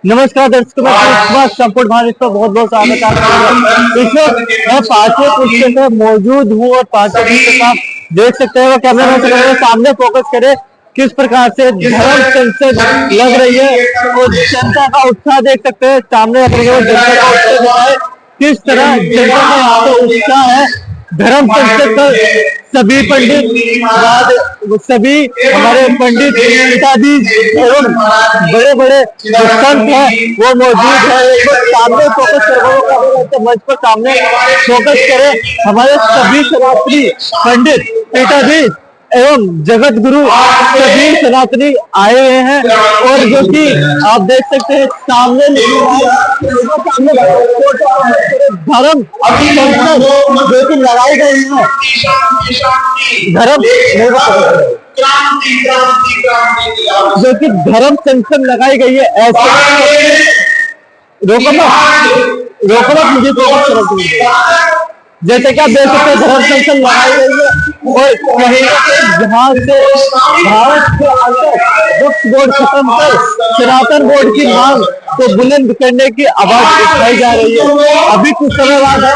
नमस्कार दर्शकों, मैं संपूर्ण भारत का बहुत बहुत स्वागत है। इस वक्त मैं पांचवें पुष्प में मौजूद हूँ और पांचवें पुष्प आप देख सकते हैं। वो कैमरा से सामने फोकस करे किस प्रकार से धर्म संसद लग रही है और जनता का उत्साह देख सकते हैं। सामने जनता का उत्साह है, किस तरह जनता का यहाँ पे उत्साह है। धर्म संसद का सभी पंडित, सभी हमारे पंडित पिताजी एवं बड़े बड़े संत हैं वो मौजूद है। एक बार सामने फोकस करें, मंच पर सामने फोकस करें। हमारे सभी सनातनी पंडित पिताजी एवं जगत गुरु सभी सनातनी आए हुए हैं और जो कि आप देख सकते हैं सामने धर्म जो कि लगाई गई है। धर्म जो कि धर्म संसद लगाई गई है, ऐसे रोको मुझे जैसे कि आप देख सकते हैं धर्म संसद लगाई गई है और कहीं जहां से भारत के अंदर वक्फ बोर्ड खत्म कर सनातन बोर्ड की मांग को बुलंद करने की आवाज उठाई जा रही है। अभी कुछ समय बाद है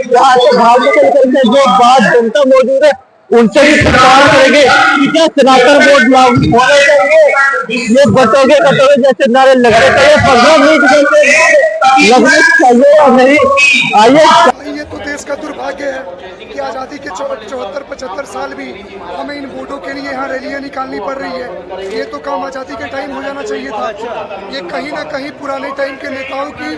जहाँ से बाहर निकल करके जो बात जनता मौजूद है उनसे भी सवाल करेंगे कि क्या सनातन बोर्ड लागू होना चाहिए। ये बटोगे कटोगे जैसे नारे लगने चाहिए, 15 मिनट जैसे लगने चाहिए या नहीं। आइए, ये तो देश का दुर्भाग्य है कि आज़ादी के 74-75 साल भी हमें इन वोटों के लिए यहाँ रैलियाँ निकालनी पड़ रही है। ये तो काम आज़ादी के टाइम हो जाना चाहिए था। ये कहीं ना कहीं पुराने टाइम के नेताओं की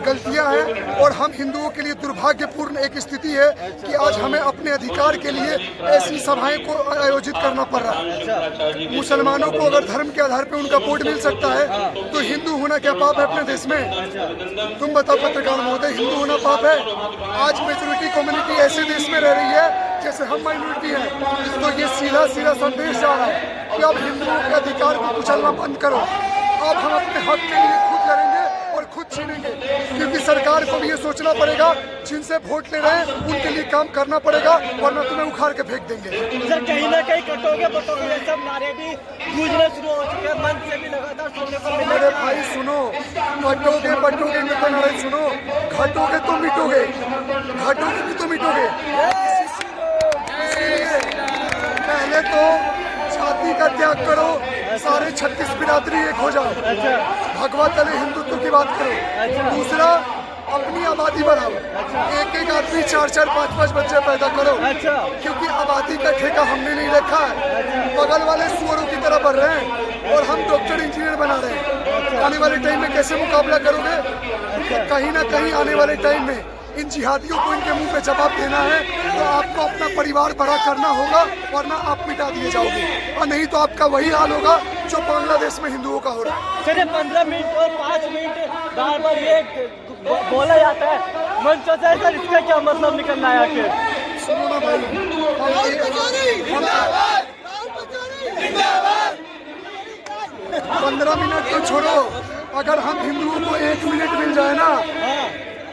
गलतियाँ हैं और हम हिंदुओं के लिए दुर्भाग्यपूर्ण एक स्थिति है कि आज हमें अपने अधिकार के लिए ऐसी सभाएं को आयोजित करना पड़ रहा है। मुसलमानों को अगर धर्म के आधार पर उनका वोट मिल सकता है तो हिंदू होना क्या पाप है अपने देश में? तुम बताओ पत्रकार महोदय, हिंदू होना पाप है? आज मेजोरिटी कम्युनिटी ऐसे देश में रह रही है जैसे हम माइनॉरिटी हैं। तो ये सीधा संदेश जा रहा है कि अब हिंदुओं के अधिकार को कुचलना बंद करो। अब हम अपने हक के लिए खुद लड़ेंगे और खुद छीनेंगे, क्योंकि सरकार को भी ये सोचना पड़ेगा जिनसे वोट ले रहे हैं उनके लिए काम करना पड़ेगा, वरना तुम्हें उखाड़ के फेंक देंगे। सर कहीं ना कहीं कटोगे बटोगे ये सब नारे भी गूंजने शुरू हो चुके हैं, मंच से भी लगातार सुनने को मिल रहा है। मेरे भाई सुनो, कटोगे बटोगे के तो नारे सुनो, घटोगे तो मिटोगे, घटोगे भी तो मिटोगे। पहले तो छाती का त्याग करो, सारे 36 बिरादरी एक हो जाओ। भगवा तले हिंदुत्व की बात करो। दूसरा, अपनी आबादी बढ़ाओ। एक आदमी 4-4, 5-5 बच्चे पैदा करो, क्योंकि आबादी का ठेका हमने नहीं रखा है। बगल वाले सुअरों की तरह बढ़ रहे हैं और हम डॉक्टर इंजीनियर बना रहे हैं। आने वाले टाइम में कैसे मुकाबला करोगे? कहीं ना कहीं आने वाले टाइम में इन जिहादियों को इनके मुंह पे जवाब देना है तो आपको अपना परिवार बड़ा करना होगा, वरना आप मिटा दिए जाओगे। और नहीं तो आपका वही हाल होगा जो बांग्लादेश में हिंदुओं का हो रहा है। सर 15 मिनट और 5 मिनट बार बार ये बोला जाता है मंचों से, सर इसका क्या मतलब निकलना है आखिर? सुनो ना भाई, 15 मिनट तो छोड़ो, अगर हम हिंदुओं को 1 मिनट मिल जाए ना,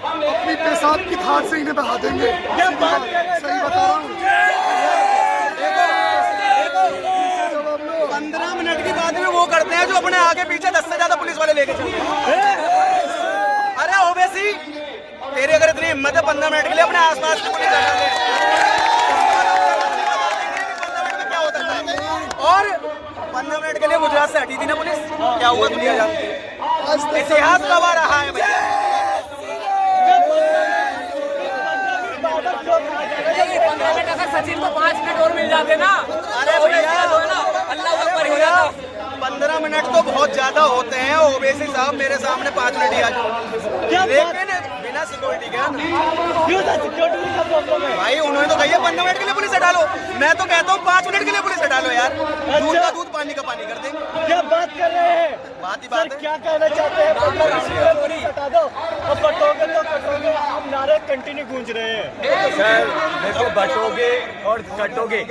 अपनी पेशाब की धार से इन्हें बहा देंगे। सही बता रहा हूँ। 15 मिनट की बात में वो करते हैं जो अपने आगे पीछे 10 से ज्यादा पुलिस वाले लेके चलते हैं। अरे ओबीसी, तेरी अगर इतनी हिम्मत है 15 मिनट के लिए अपने आसपास की पुलिस हटा दे, क्या हो सकता है? और 15 मिनट के लिए गुजरात से हटी थी ना पुलिस, क्या हुआ दुनिया जानती है। इतिहास गवाह रहा है भैया। अगर सचिन को 5 मिनट और मिल जाते ना, अरे भैया अल्लाह अकबर हो जाता। 15 मिनट तो बहुत ज्यादा होते हैं। ओबीसी साहब मेरे सामने 5 मिनट ही आ जाओ, लेकिन बिना सिक्योरिटी के भाई उन्होंने तो कही 15 मिनट के लिए पुलिस हटा लो। मैं तो कहता हूँ 5 मिनट के लिए पुलिस हटा लो यार। दूध का दूध पानी का पानी कर देंगे। क्या बात कर रहे हैं? बात ही बात है। क्या कहना चाहते हैं? पुलिस हटा दो और बटोगे तो कटोगे, अब नारे कंटिन्यू गूंज रहे हैं। सर देखो, बटोगे और कटोगे,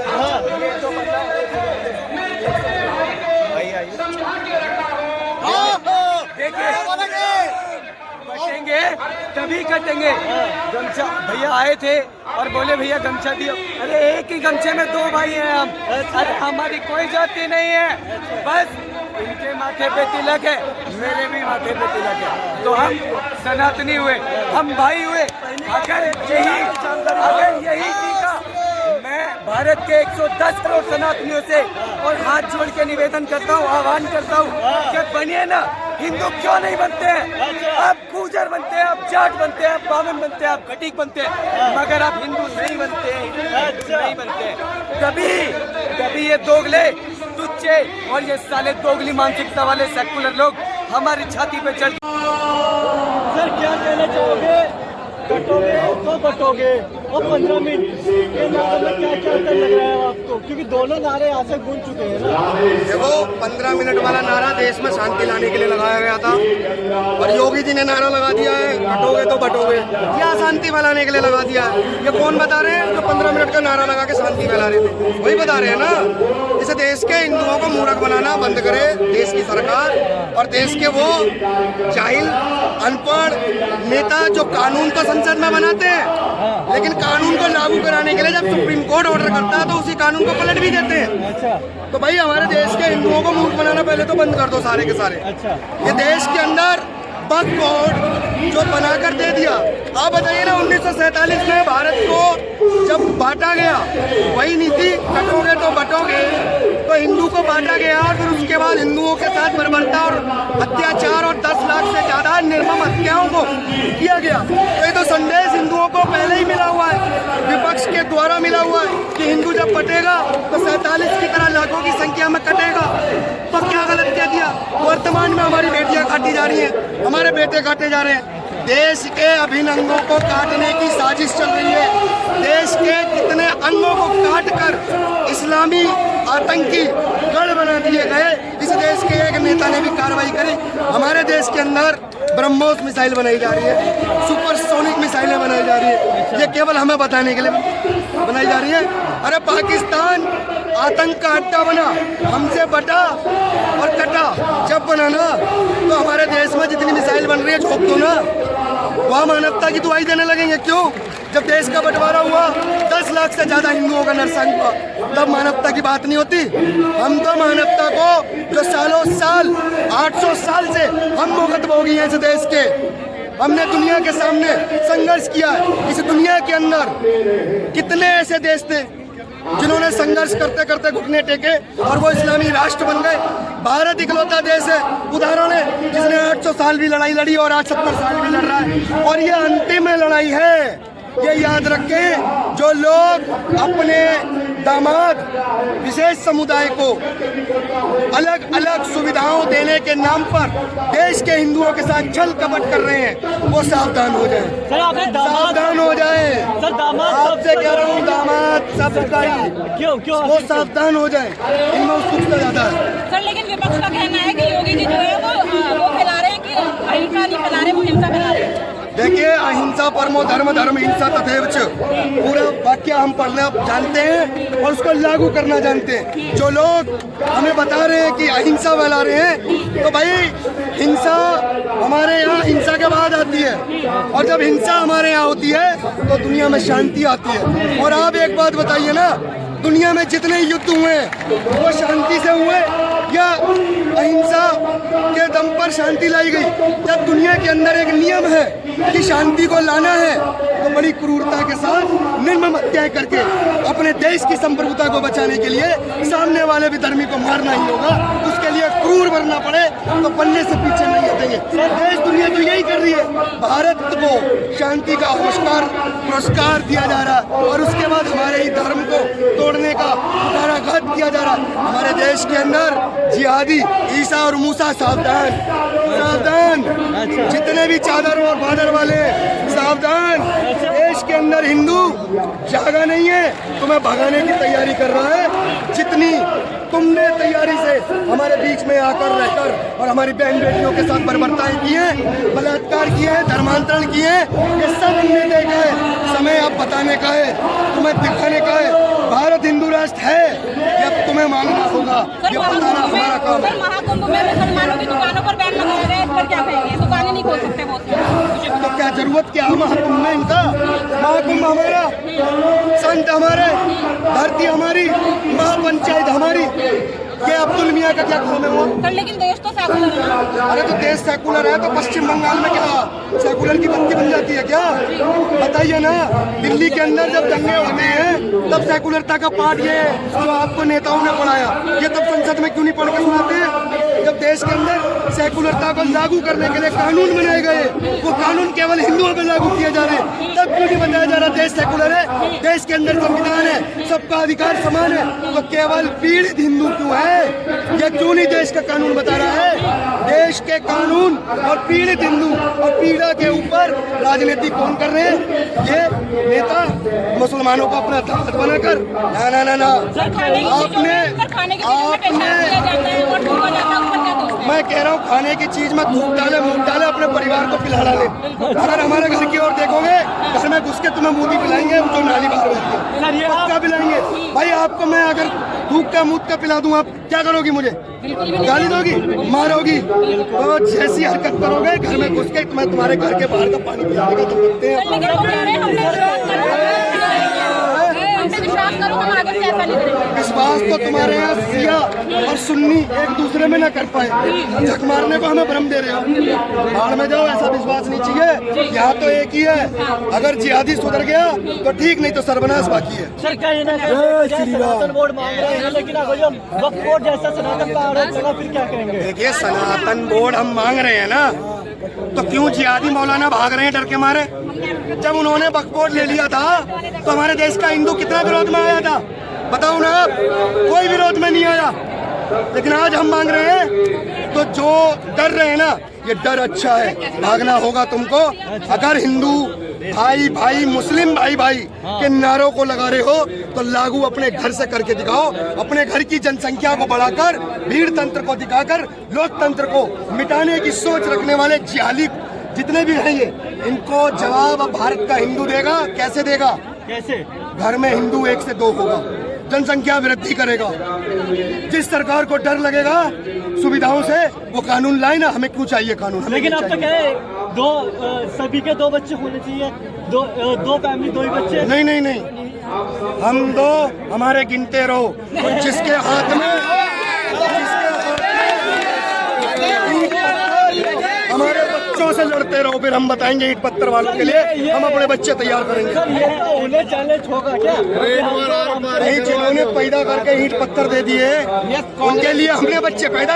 बचेंगे तभी कटेंगे। गमछा भैया आए थे और बोले भैया गमछा दियो। अरे एक ही गमछे में 2 भाई हैं हम। अरे हमारी कोई जाति नहीं है, बस इनके माथे पे तिलक है। मेरे भी माथे पे तिलक है। तो हम सनातनी हुए, हम भाई हुए। अगर यही टीका मैं भारत के 110 करोड़ सनातनियों से और हाथ जोड़ के निवेदन करता हूँ, आह्वान करता हूँ कि बनिए ना, हिंदू क्यों नहीं बनते हैं? आप गुर्जर बनते हैं, आप जाट बनते हैं, आप बामन बनते हैं, आप घटीक बनते हैं, मगर आप हिंदू नहीं बनते हैं, हिंदू नहीं बनते हैं। कभी ये दोगले, तुच्चे और ये साले दोगली मानसिकता वाले सेकुलर लोग हमारी छाती पे चढ़। सर क्या कहना चाहोगे? कटोगे तो बटोगे और 15 मिनट के नारे में क्या क्या अंतर लग रहा है आपको? क्योंकि दोनों नारे यहाँ से गूंज चुके हैं ना। देखो 15 मिनट वाला नारा देश में शांति लाने के लिए लगाया गया था और योगी जी ने नारा लगा दिया है कटोगे तो बटोगे, क्या शांति फैलाने के लिए लगा दिया है? ये कौन बता रहे हैं? जो 15 मिनट का नारा लगा के शांति फैला रहे थे वही बता रहे हैं ना। इसे देश के हिंदुओं को मूर्ख बनाना बंद करे देश की सरकार और देश के वो जाहिल अनपढ़ नेता जो कानून तो संसद में बनाते हैं लेकिन कानून को लागू कराने के लिए जब सुप्रीम कोर्ट ऑर्डर करता है तो उसी कानून को पलट भी देते हैं। तो भाई हमारे देश के हिंदुओं को मूर्ख बनाना पहले तो बंद कर दो सारे के सारे। ये देश के अंदर वक्फ बोर्ड जो बनाकर दे दिया। आप बताइए ना 1947 में भारत को जब बांटा गया वही नीति कटोगे तो बटोगे, तो हिंदू को बांटा गया और फिर उसके बाद हिंदुओं के साथ बर्बरता और अत्याचार और 10 लाख से ज्यादा निर्मम हत्याओं को किया गया। तो ये तो संदेश हिंदुओं को पहले ही मिला हुआ है, विपक्ष के द्वारा मिला हुआ है कि हिंदू जब बटेगा तो 47 की तरह लाखों की संख्या में कटेगा। तो क्या गलत कह दिया? वर्तमान में हमारी बेटियां काटी जा रही हैं, हमारे बेटे काटे जा रहे हैं। देश के अभिन्न अंगों को काटने की साजिश चल रही है। देश के कितने अंगों को काटकर इस्लामी आतंकी गढ़ बना दिए गए। इस देश के एक नेता ने भी कार्रवाई करी। हमारे देश के अंदर ब्रह्मोस मिसाइल बनाई जा रही है, सुपरसोनिक मिसाइलें बनाई जा रही है। ये केवल हमें बताने के लिए बनाई जा रही है। अरे पाकिस्तान आतंक का अड्डा बना, हमसे बटा और कटा। जब बना ना तो हमारे देश में जितनी मिसाइल बन रही है झोंक दो ना, वहाँ मानवता की दुआई देने लगेंगे। क्यों? जब देश का बंटवारा हुआ 10 लाख से ज्यादा हिंदुओं का नरसंहार हुआ, तब मानवता की बात नहीं होती। हम तो मानवता को जो सालों साल 800 साल से हम मुगत भोगी हैं इस देश के, हमने दुनिया के सामने संघर्ष किया है। इस दुनिया के अंदर कितने ऐसे देश थे जिन्होंने संघर्ष करते करते घुटने टेके और वो इस्लामी राष्ट्र बन गए। भारत इकलौता देश है, उदाहरण है, जिसने 800 साल भी लड़ाई लड़ी और आज 70 साल भी लड़ रहा है। और ये अंतिम लड़ाई है, ये याद रखें। जो लोग अपने दामाद विशेष समुदाय को अलग अलग सुविधाओं देने के नाम पर देश के हिंदुओं के साथ छल कपट कर रहे हैं, वो सावधान हो जाएं। सावधान हो जाएं। आपसे कह रहा हूँ, दामाद सब क्यों वो सावधान हो जाएं। इनमें उत्सुकता ज्यादा है सर। लेकिन विपक्ष का कहना है कि योगी जी जो है वो फैला रहे हैं कि अहिंसा नहीं फैला रहे, वो हिंसा फैला रहे हैं। देखिए, अहिंसा परमो धर्म, धर्म हिंसा तथैव च, पूरा वाक्य हम पढ़ना जानते हैं और उसको लागू करना जानते हैं। जो लोग हमें बता रहे हैं कि अहिंसा फैला रहे हैं, तो भाई हिंसा हमारे यहाँ हिंसा के बाद आती है, और जब हिंसा हमारे यहाँ होती है तो दुनिया में शांति आती है। और आप एक बात बताइए ना, दुनिया में जितने युद्ध हुए वो शांति से हुए या अहिंसा के दम पर शांति लाई गई? जब दुनिया के अंदर एक नियम है कि शांति को लाना है, तो बड़ी क्रूरता के साथ निर्मम हत्याएं करके अपने देश की संप्रभुता को बचाने के लिए सामने वाले विधर्मी को मारना ही होगा। उसके लिए क्रूर बनना पड़े तो बनने से पीछे नहीं हटेंगे। देश दुनिया तो यही कर रही है। भारत को शांति का पुरस्कार दिया जा रहा है और उसके बाद हमारे ही धर्म को तोड़ने का पुकाराघात किया जा रहा है। हमारे देश के अंदर जिहादी ईसा और मूसा सावधान, सावधान। जितने भी चादर और बादर वाले सावधान। देश के अंदर हिंदू जागा नहीं है, तुम्हें भगाने की तैयारी कर रहा है। जितनी तुमने तैयारी से हमारे बीच में आकर रहकर और हमारी बहन बेटियों के साथ बर्बरताएं की हैं, बलात्कार किए हैं, धर्मांतरण किए हैं, ये सब हमने देखा है। समय अब बताने का है, तुम्हें दिखाने का है। भारत हिंदू राष्ट्र है, ये अब तुम्हें मानना होगा, ये बताना हमारा काम है। महाकुंभ में मुसलमानों की दुकानों पर बैन लगाया गया, इस पर क्या कहेंगे? दुकानें नहीं खोल सकते वो। तो क्या जरूरत क्या है महाकुंभ में इनका? महाकुंभ हमारा, संत हमारे, धरती हमारी, महापंचायत हमारी। ये अब्दुल मियाँ का क्या काम है वो? सर लेकिन देश तो सेकुलर है ना। अरे तो देश सेकुलर है तो पश्चिम बंगाल में क्या सेकुलर की बत्ती बन जाती है क्या? बताइए ना। दिल्ली के अंदर जब दंगे होते हैं तब सेकुलरता का पाठ ये जो आपको नेताओं ने पढ़ाया, ये तब संसद में क्यों नहीं पढ़ के सुनाते हैं? जब देश के अंदर सेकुलरता को लागू करने के लिए कानून बनाए गए, वो कानून केवल हिंदुओं पे लागू किए जा रहे हैं, तब क्यों नहीं बताया जा रहा देश सेकुलर है? देश के अंदर संविधान है, सबका अधिकार समान है, तो केवल पीड़ित हिंदू क्यों है? ये क्यों नहीं देश का कानून बता रहा है? देश के कानून और पीड़ित हिंदू और पीड़ा के ऊपर राजनीति कौन कर रहे हैं? ये नेता मुसलमानों को अपना दामाद बनाकर ना ना ना ना मैं कह रहा हूँ खाने की चीज में थूक डाले, मूंग डाले, अपने परिवार को पिला डाले। अगर हमारे घर की ओर देखोगे, घर में घुस के तुम्हें मूंगी पिलाएंगे जो नाली बाहर होती है, पक्का पिलाएंगे। भाई आपको मैं अगर थूक का मूत का पिला दूं, आप क्या करोगी? मुझे गाली दोगी, मारोगी? तो जैसी हरकत करोगे घर में घुस के मैं तुम्हारे घर के बाहर का पानी पिलाने का तुम करते विश्वास तो तुम्हारे यहाँ शिया और सुन्नी एक दूसरे में न कर पाए, झक मारने को हमें भ्रम दे रहे हो। बाढ़ में जाओ, ऐसा विश्वास नहीं चाहिए। यहाँ तो एक ही है, अगर जिहादी सुधर गया तो ठीक, नहीं तो सर्वनाश बाकी है। सर कहीं ना कहीं सनातन बोर्ड मांग रहे हैं, लेकिन अब जो वक्फ बोर्ड जैसा सनातन का आरोप लगा, फिर क्या कहेंगे? देखिए सनातन बोर्ड हम मांग रहे हैं ना, तो क्यों जिहादी मौलाना भाग रहे हैं डर के मारे? जब उन्होंने वक्फ बोर्ड ले लिया था तो हमारे देश का हिंदू कितना विरोध में आया था? बताओ ना आप, कोई विरोध में नहीं आया। लेकिन आज हम मांग रहे हैं, तो जो डर रहे हैं ना, ये डर अच्छा है। भागना होगा तुमको। अगर हिंदू भाई भाई, मुस्लिम भाई भाई के नारों को लगा रहे हो तो लागू अपने घर से करके दिखाओ। अपने घर की जनसंख्या को बढ़ाकर, भीड़ तंत्र को दिखाकर, लोकतंत्र को मिटाने की सोच रखने वाले जिहादी जितने भी हैं, ये इनको जवाब भारत का हिंदू देगा। कैसे देगा? कैसे? घर में हिंदू 1 से 2 होगा, जनसंख्या वृद्धि करेगा। जिस सरकार को डर लगेगा सुविधाओं से, वो कानून लाए ना। हमें क्यों चाहिए कानून? लेकिन अब तो क्या है, सभी के 2 बच्चे होने चाहिए, दो फैमिली 2 ही बच्चे। नहीं नहीं नहीं, हम 2 हमारे गिनते रहो। जिसके हाथ में हमारे बच्चों से लड़ते रहो, फिर हम बताएंगे ईंट पत्थर वालों के लिए हम अपने बच्चे तैयार करेंगे। सर ये तो उन्हें चैलेंज होगा क्या? नहीं, जिन्होंने पैदा करके ईंट पत्थर दे दिए, उनके लिए हमने बच्चे पैदा